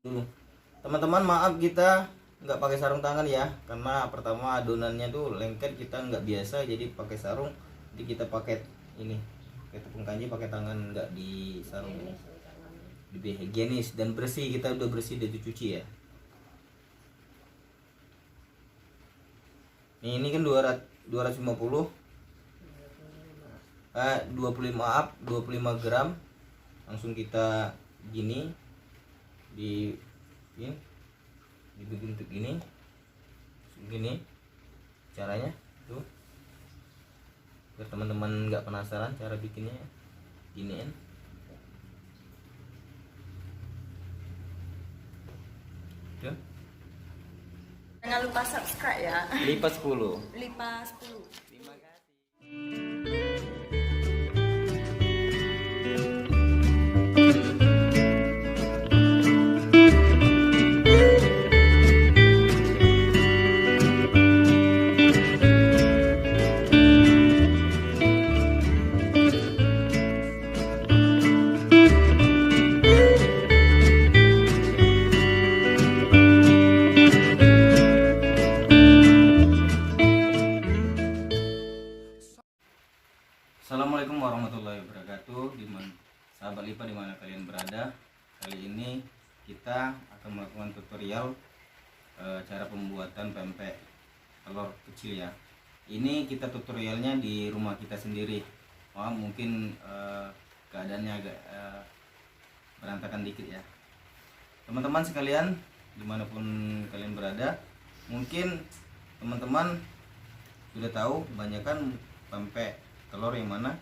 dulu. Teman-teman, maaf kita nggak pakai sarung tangan ya, karena pertama adonannya tuh lengket, kita nggak biasa jadi pakai sarung. Jadi kita pakai ini, pakai tepung kanji pakai tangan, nggak di sarung. Lebih higienis dan bersih, kita udah bersih, udah dicuci ya. Ini kan 250 25, maaf, 25 gram. Langsung kita gini di ini dibentuk gini caranya tuh, biar teman-teman nggak penasaran cara bikinnya. Giniin tuh, Jangan lupa subscribe ya. lipat 10. Lipat 10. Terima kasih. Assalamualaikum warahmatullahi wabarakatuh. Sahabat Lipa dimana kalian berada, kali ini kita akan melakukan tutorial cara pembuatan pempek telur kecil ya. Ini kita tutorialnya di rumah kita sendiri. Mungkin keadaannya agak berantakan dikit ya. Teman-teman sekalian dimanapun kalian berada, mungkin teman-teman sudah tahu kebanyakan pempek telur yang mana.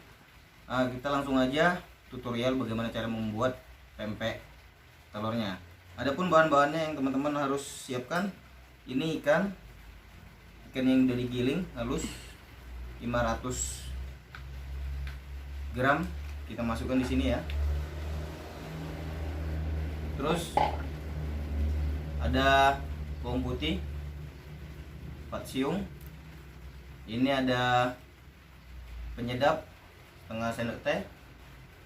Kita langsung aja tutorial bagaimana cara membuat pempek telurnya. Adapun bahan-bahannya yang teman-teman harus siapkan, ini ikan yang udah digiling halus 500 gram kita masukkan di sini ya. Terus ada bawang putih 4 siung. Ini ada penyedap setengah sendok teh.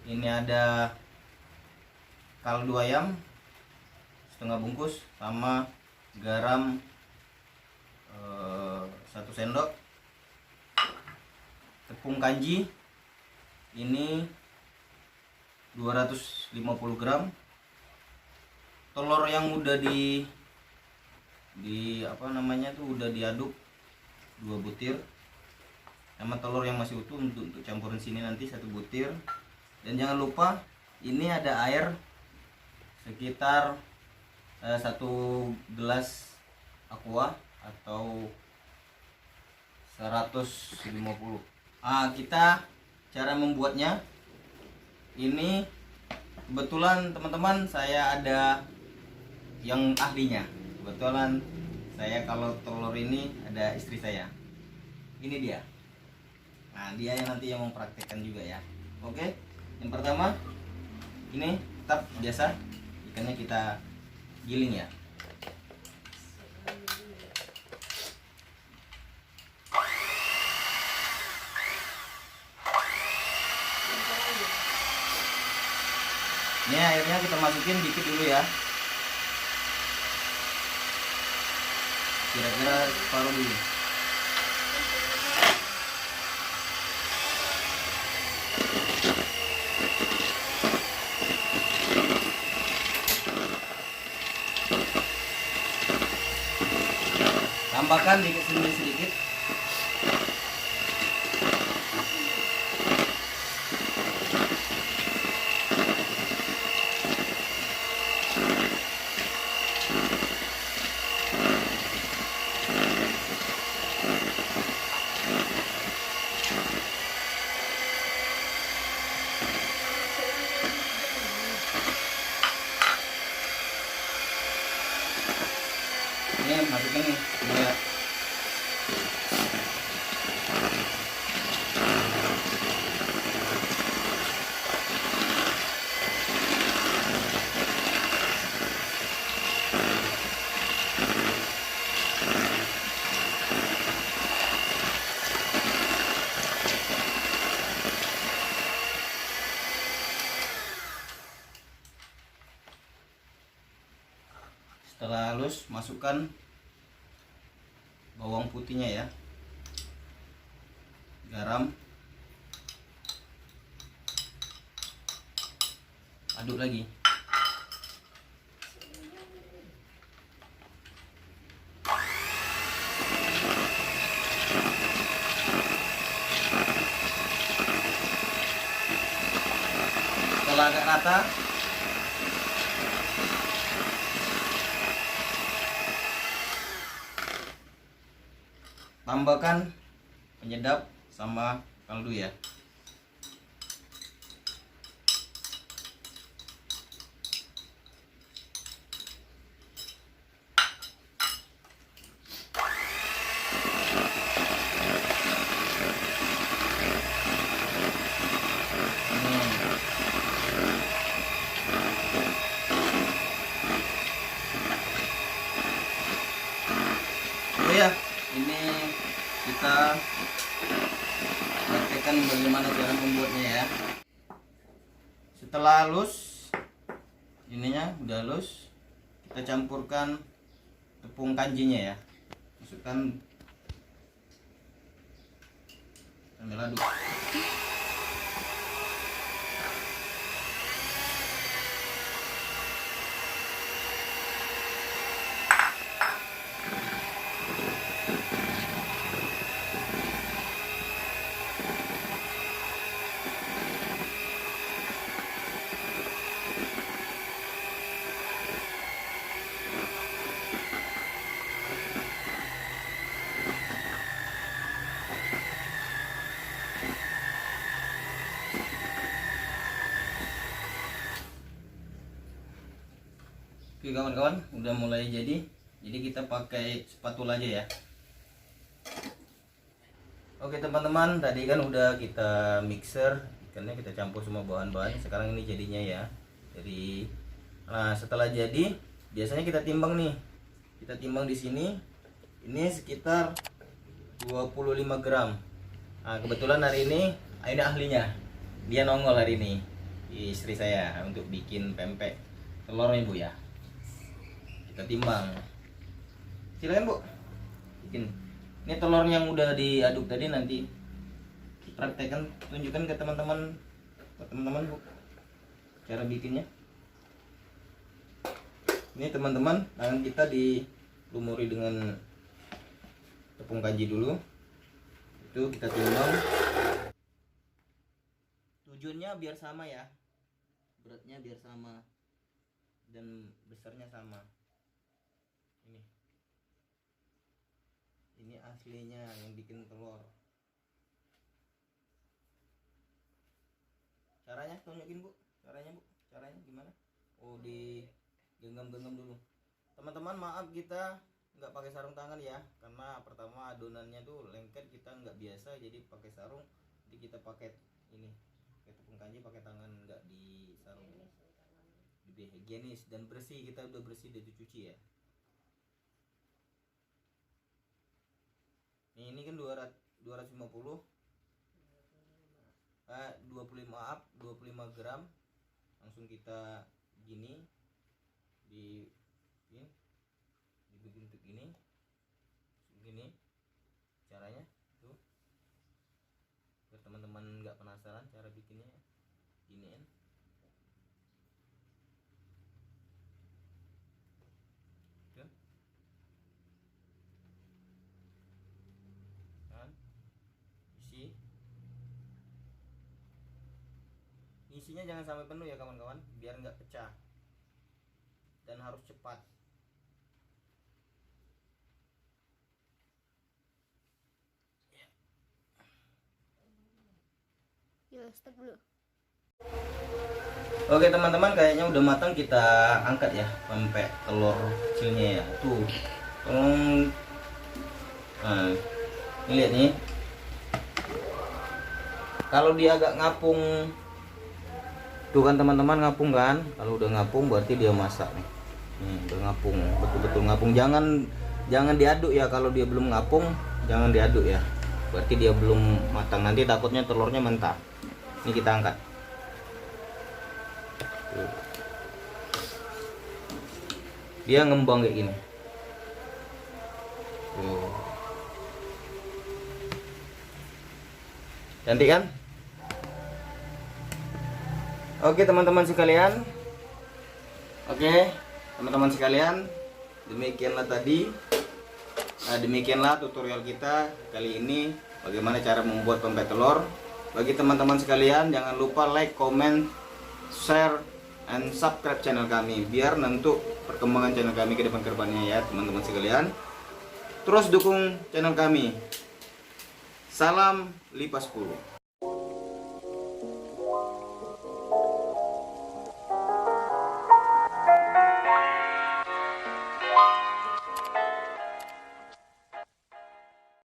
Ini ada kaldu ayam setengah bungkus, sama garam 1 sendok. Tepung kanji ini 250 gram. Telur yang udah di udah diaduk 2 butir, sama telur yang masih utuh untuk campurin sini nanti 1 butir. Dan jangan lupa ini ada air sekitar 1 gelas aqua atau 150. Kita cara membuatnya ini kebetulan teman-teman saya ada yang ahlinya. Kebetulan saya kalau telur ini ada istri saya. Ini dia. Nah, dia yang nanti yang mempraktekkan juga ya. Oke. Yang pertama ini tetap biasa ikannya kita giling ya. Ini airnya kita masukin dikit dulu ya. Kira-kira separuh dulu. Tambahkan dikit sedikit. Ini masukin nih ya. Setelah halus, masukkan bawang putihnya ya, garam, aduk lagi. Setelah agak rata, tambahkan penyedap sama kaldu ya. Ya, ini kita praktekkan bagaimana cara membuatnya ya. Setelah halus, ininya udah halus, kita campurkan tepung kanjinya ya, masukkan sambil aduk. Oke kawan-kawan, udah mulai jadi kita pakai spatula aja ya. Oke teman-teman, tadi kan udah kita mixer ikannya, kita campur semua bahan-bahan. Sekarang ini jadinya ya. Nah setelah jadi, biasanya kita timbang nih. Kita timbang di sini. Ini sekitar 25 gram. Nah kebetulan hari ini ahlinya, dia nongol hari ini, istri saya, untuk bikin pempek telurnya bu ya. Kita timbang, silakan bu, bikin. Ini telurnya yang udah diaduk tadi, nanti praktekkan, tunjukkan ke teman-teman, bu, cara bikinnya. Ini teman-teman, tangan kita dilumuri dengan tepung kanji dulu, itu kita timbang. Tujuannya biar sama ya, beratnya biar sama dan besarnya sama. Ini aslinya yang bikin telur. Caranya tunjukin bu, caranya gimana? Oh, digenggam-genggam dulu. Teman-teman maaf kita nggak pakai sarung tangan ya, karena pertama adonannya tuh lengket, kita nggak biasa, jadi pakai sarung. Jadi kita pakai ini, pakai tepung kanji pakai tangan, nggak di sarung. Lebih higienis dan bersih, kita udah bersih, udah dicuci ya. Ini kan 25 gram, langsung kita gini dibentuk gini caranya tuh, biar teman-teman nggak penasaran cara bikinnya. Giniin tuh. Isinya jangan sampai penuh ya kawan-kawan, biar nggak pecah, dan harus cepat. Ya, stop dulu. Oke teman-teman, kayaknya udah matang, kita angkat ya pempek telur kecilnya ya. Tuh, nah, ini lihat nih, kalau dia agak ngapung, tuh kan teman-teman, ngapung kan. Kalau udah ngapung berarti dia masak nih. Udah ngapung, betul-betul ngapung. Jangan diaduk ya, kalau dia belum ngapung jangan diaduk ya, berarti dia belum matang, nanti takutnya telurnya mentah. Ini kita angkat. dia ngembang kayak gini. Tuh. Cantik kan? Oke teman-teman sekalian. Oke teman-teman sekalian, demikianlah tadi. Demikianlah tutorial kita kali ini, bagaimana cara membuat pempek telur. Bagi teman-teman sekalian, jangan lupa like, comment, share, and subscribe channel kami, biar nentu perkembangan channel kami ke depannya ya teman-teman sekalian. Terus dukung channel kami. Salam Lipa 10.